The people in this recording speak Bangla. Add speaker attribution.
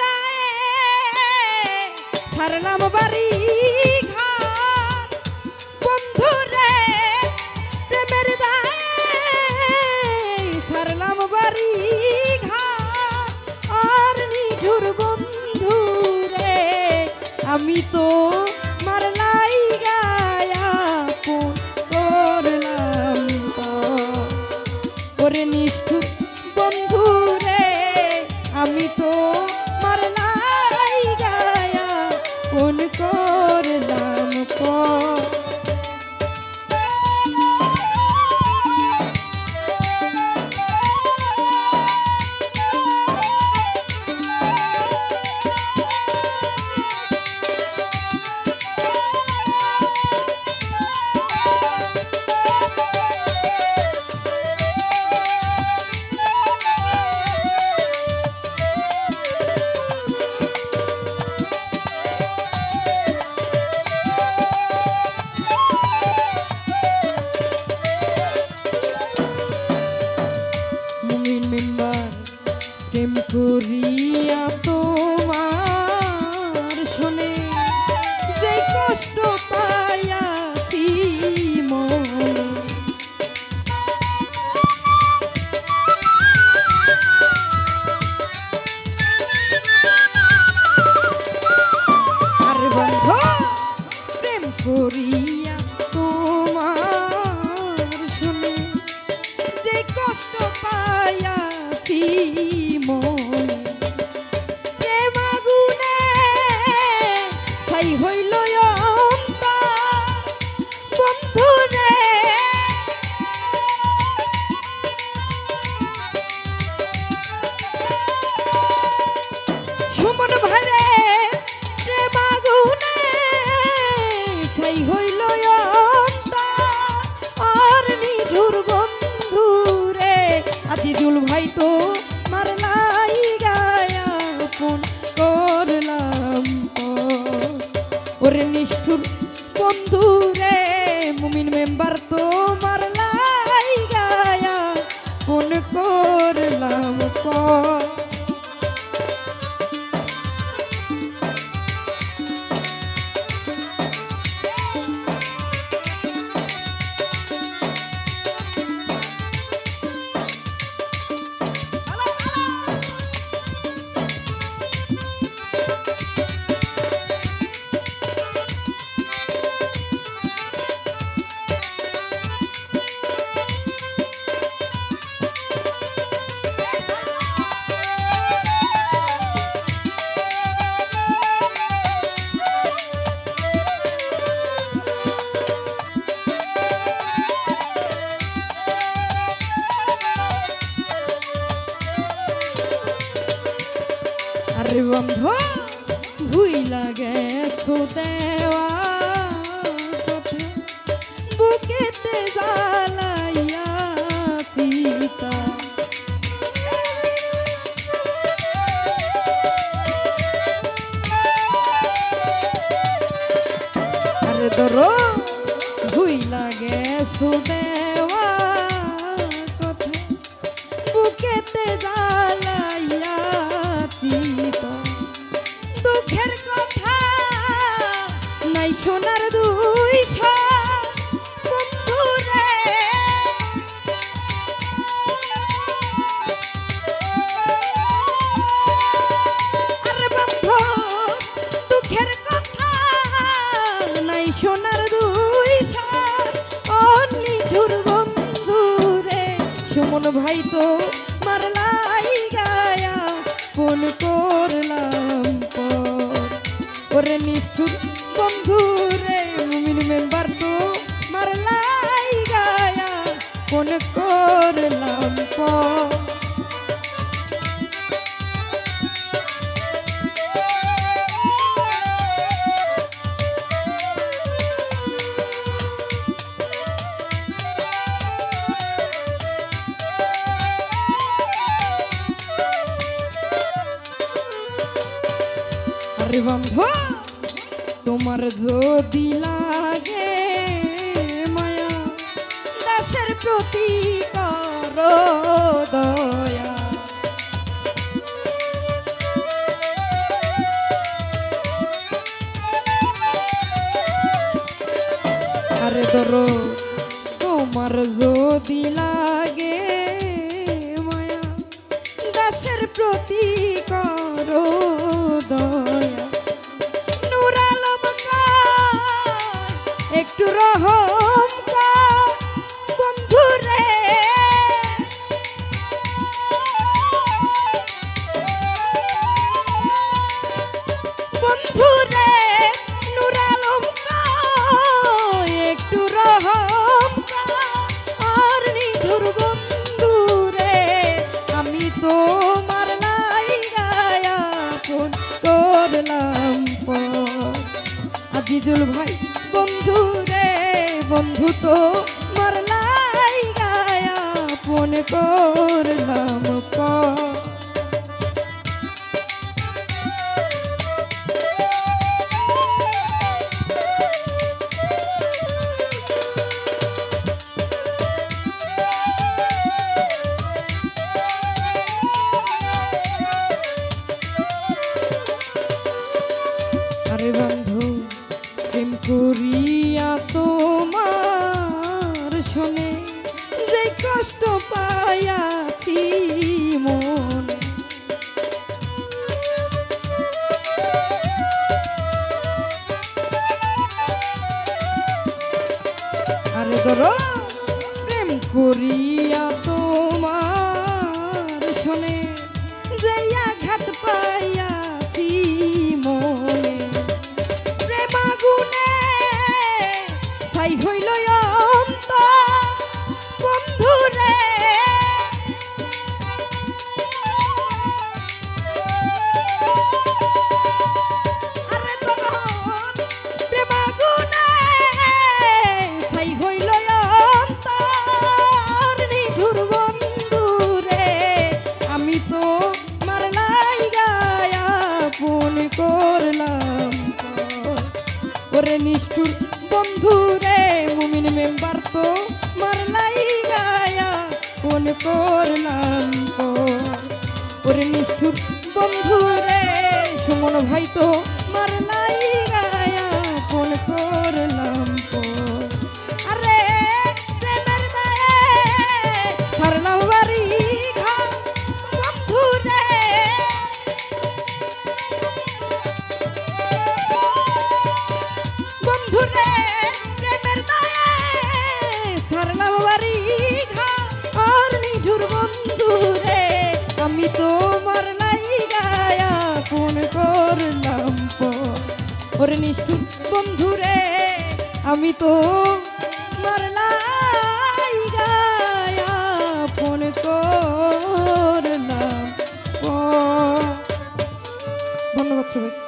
Speaker 1: দায়ে ছাড়লাম বাড়ি ঘর বন্ধু রে প্রেমের দায়ে ছাড়লাম বাড়ি ঘর আর নিঠুর বন্ধু রে আমি তো মারলাই গায়া করলাম ওরে নিষ্ঠুর বন্ধু রে আমি তো মারলাই গায়া কোন করলাম প্রেম করিয়া তোমার শোনে যে কষ্ট পাইয়াছি মনে আর বন্ধু প্রেম করিয়া তোমার শোনে যে কষ্ট পাইয়াছি মনে প্রেম আগুনে ছাই হইল অন্তর বন্ধু রে সুমন ভাইরে প্রেম আগুনে ছাই হইল অন্তর আর নিঠুর বন্ধু রে আজিজুল ভাই তো মারলাই গায়া কোন করলাম ওরে নিষ্ঠুর বন্ধু রে মুমিন মেম্বার তো মারলাই গায়া কোন করলাম আরে বন্ধু ভুইলা গেছো দেওয়া কথা বুকেতে জ্বালাইয়া চিতা আরে ধরো ভুইলা গেছো দেওয়া কথা বুকেতে জ্বালাইয়া দুঃখের কথা নাই সোনার দুই বন্ধু রে আরে বন্ধু দুঃখের কথা নাই সোনার দুই নিঠুর বন্ধু রে সুমন ভাই তো মারলাই গায়া কোন করলাম ওরে নিষ্ঠুর বন্ধু রে মুমিন মেম্বার তো মারলাই গায়া কোন করলাম আরে বন্ধু তোমার যদি লাগে মায়া দাসের প্রতি করো দয়া প্রতি করো দয়া নূর আলম একটু রহম কর বন্ধু রে বন্ধু রে নূর আলম একটু রহম কর আর নিঠুর বন্ধু রে আমি তোমার লাইগা আপন করলাম পর আজিজুল ভাই বন্ধু রে বন্ধু তো মার লাইগা আপন করলাম পর আরে বন্ধু প্রেম করিয়া তোমার শোনে যে কষ্ট পাইয়াছি মন আরে ধরো প্রেম করিয়া তোমার শোনে যে আঘাত পাইয়াছি মনে প্রেমাগুনে ছাই হইল অন্তর বন্ধু রে আরে তখন প্রেমাগুনে ছাই হইল অন্তর নিঠুর বন্ধু রে আমি তো মার লাইগা আপন করলাম ওরে নিষ্ঠুর বন্ধু রে মুমিন মেম্বার তো মার লাইগা আপন করলাম ওরে নিষ্ঠুর বন্ধু রে সুমন ভাই তো মার লাইগা আপন করলাম আরে প্রেমের দায়ে ছাড়লাম বাড়ি ঘর বন্ধু রে বন্ধু রে প্রেমের দায়ে ছাড়লাম বাড়ি ঘর আর নিঠুর বন্ধু রে আমি তোমার লাইগা আপন করলাম ওরে নিষ্ঠুর বন্ধু রে আমি তো মার লাইগা আপন করলাম ধন্যবাদ সবাই।